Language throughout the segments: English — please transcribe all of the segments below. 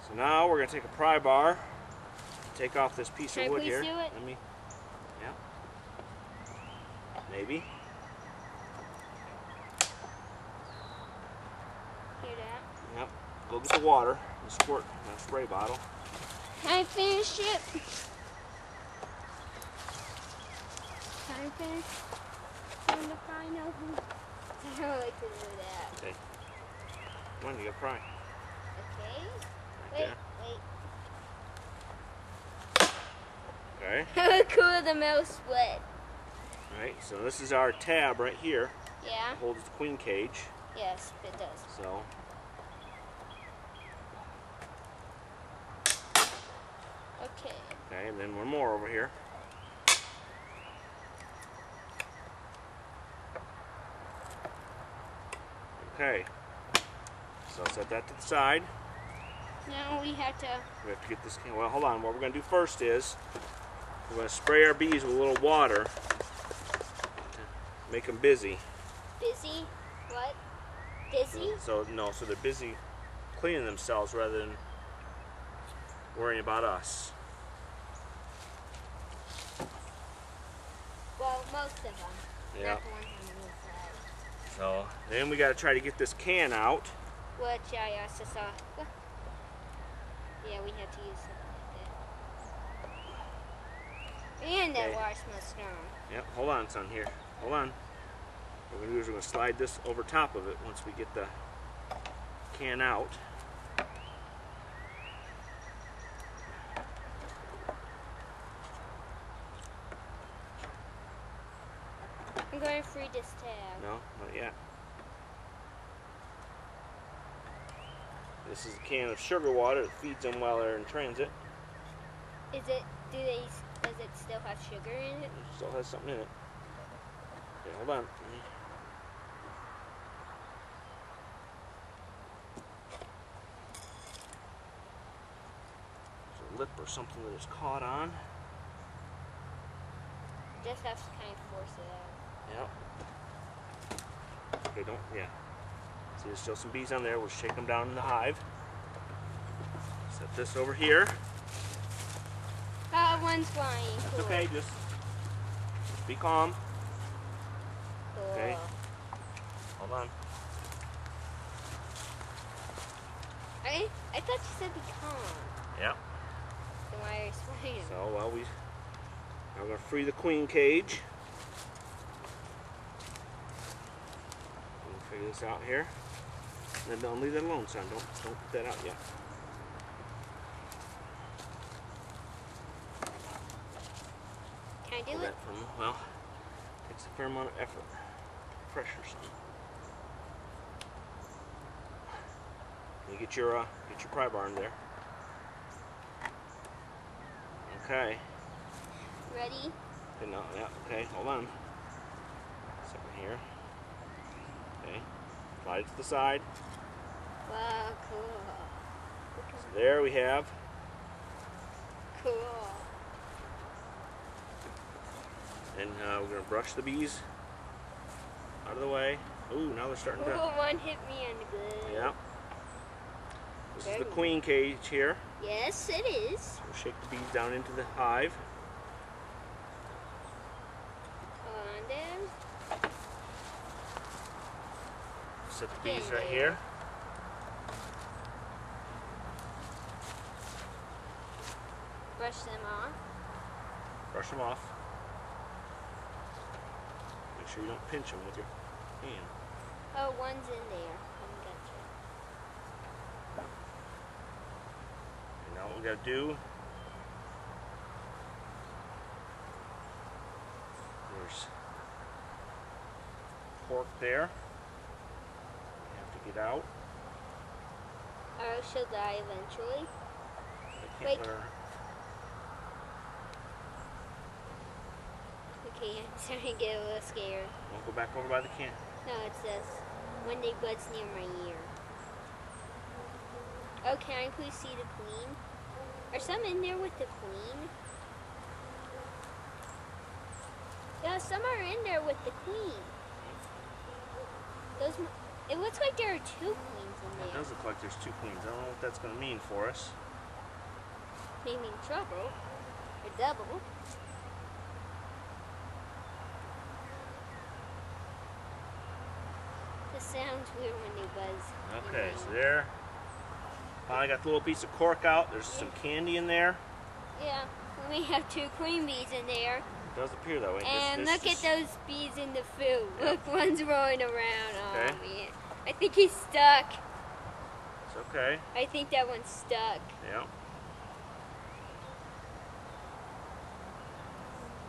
So now we're going to take a pry bar, take off this piece of wood here. Can I please do it? Let me, yeah. Maybe. Hear that? Yep. Go get the water and squirt in a spray bottle. Can I finish it? Can I finish on the frying oven? I don't like to do that. Okay. Come on, you got to pry. Okay. Right Wait. Okay. How cool the milk split. Alright, so this is our tab right here. Yeah? It holds the queen cage. Yes, it does. So, Okay. okay, and then one more over here. Okay. So set that to the side. Now we have to... We have to get this, well, hold on. What we're going to do first is we're going to spray our bees with a little water to make them busy. Busy? What? Busy? So they're busy cleaning themselves rather than worrying about us. Well, most of them. Yeah. Not the ones on the inside. So then we got to try to get this can out. Which I also saw. What? Yeah, we have to use something like that. And that Okay. water smells strong. Yep, hold on, son, here. Hold on. What we're going to do is we're going to slide this over top of it once we get the can out. I'm going to free this tab. No, not yet. This is a can of sugar water that feeds them while they're in transit. Is it, does it still have sugar in it? It still has something in it. Okay, hold on. There's a lip or something that is caught on. Just have to kind of force it out. Yep. Okay, yeah. See, there's still some bees on there. We'll shake them down in the hive. Set this over here. One's flying. That's Cool. okay, just be calm. Cool. Okay. Hold on. I thought you said be calm. Yep. Then why are you flying? So, well, now we're going to free the queen cage. We'll figure this out here. And then don't leave that alone, son. Don't put that out yet. Can I do Pull it? that from, well, takes a fair amount of effort. Pressure, son. You get your pry bar in there. Okay. Ready? Okay, no, yeah, okay, hold on. Second here. Okay. Slide it to the side. Wow, cool. So there we have. Cool. And we're going to brush the bees out of the way. Ooh, now they're starting to. Oh, one hit me on the good. Yeah. This is Very the queen cage here. Yes, it is. We'll shake the bees down into the hive. On there. Set the bees In right there. here. Brush them off. Brush them off. Make sure you don't pinch them with your hand. Oh, one's in there. Gotcha. And now what we got to do. There's pork there. You have to get out. Or she'll die eventually. I can't Wait. let her. Okay, I'm starting to get a little scared. Don't go back over by the can. No, it says when they buzz near my ear. Oh, can I please see the queen? Are some in there with the queen? Yeah, some are in there with the queen. Those It looks like there are 2 queens in It there. does look like there's 2 queens. I don't know what that's going to mean for us. Maybe trouble. Or double. This sounds weird when they buzz. Okay, so there. Finally got the little piece of cork out. There's some candy in there. Yeah, we have 2 queen bees in there. It does appear that way. And This look at those bees in the food. Yeah. Look, one's rolling around. Oh, Okay. man. I think he's stuck. It's okay. I think that one's stuck. Yeah.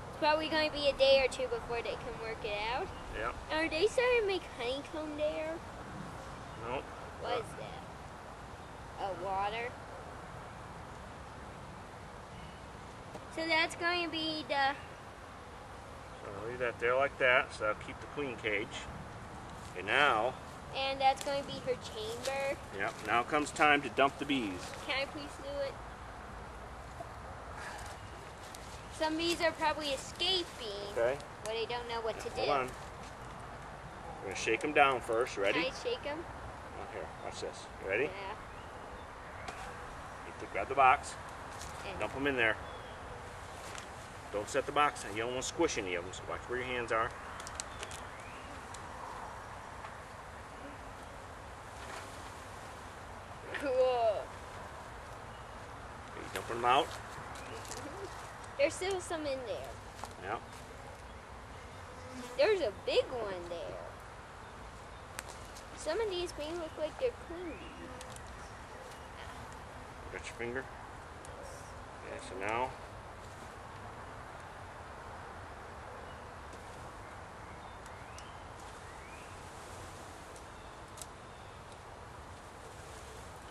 It's probably going to be a day or 2 before they can work it out. Yeah. Are they starting to make honeycomb there? Nope. What is that? Oh, water. So that's going to be the... So I'll leave that there like that. So that'll keep the queen cage. Okay, now. And that's going to be her chamber. Yep. Now comes time to dump the bees. Can I please do it? Some bees are probably escaping, Okay. but they don't know what to do. Hold on. We're gonna shake them down first. Ready? Can I shake them? Oh, here. Watch this. You ready? Yeah. You have to grab the box. And Dump them in there. Don't set the box. You don't want to squish any of them. So watch where your hands are. cool. Okay, you dumping them out. There's still some in there. Yeah. There's a big one there. Some of these may look like they're queen bees. Got your finger. Okay. So now.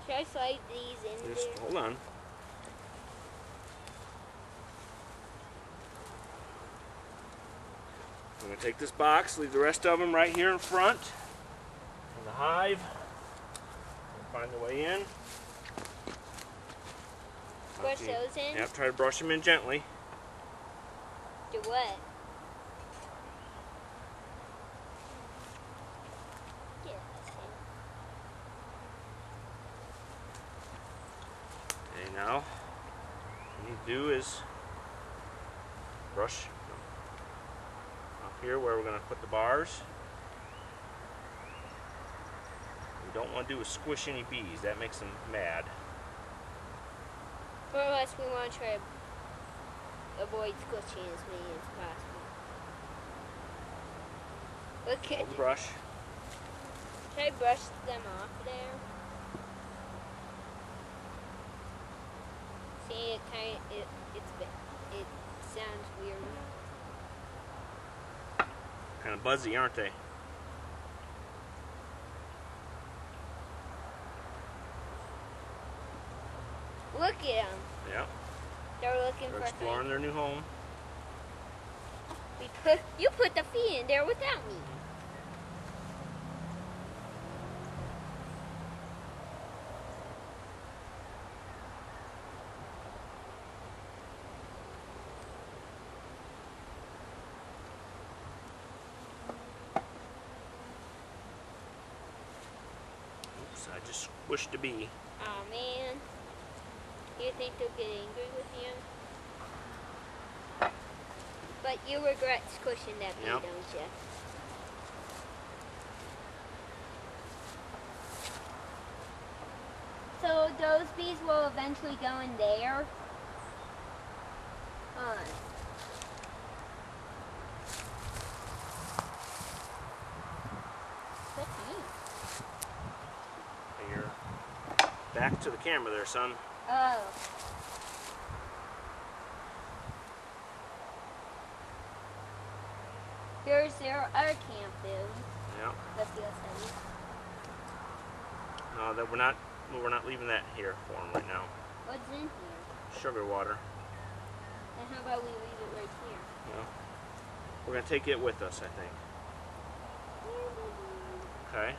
Should I slide these in Just there? hold on. I'm going to take this box, leave the rest of them right here in front in the hive. Find the way in. Brush those in? Yep, try to brush them in gently. Do what? Get this in. Okay, now what you need to do is brush up here where we're going to put the bars. We don't want to do is squish any bees. That makes them mad. Or else we want to try to avoid squishing as many as possible. Look at, Hold the brush. should I brush them off there? See, it it sounds weird. Kind of buzzy, aren't they? Look at them. Yeah. They're looking They're for exploring honey. their new home. You put the feet in there without me. Oops, I just squished a bee. Oh man. You think they'll get angry with you? But you regret squishing that bee, Yep. don't you? So those bees will eventually go in there. What's And you're back to the camera there, son. Oh. Here's their other camp food. Yeah. That feels heavy. No, that we're not leaving that here for them right now. What's in here? Sugar water. And how about we leave it right here? Yeah. We're gonna take it with us, I think. Okay.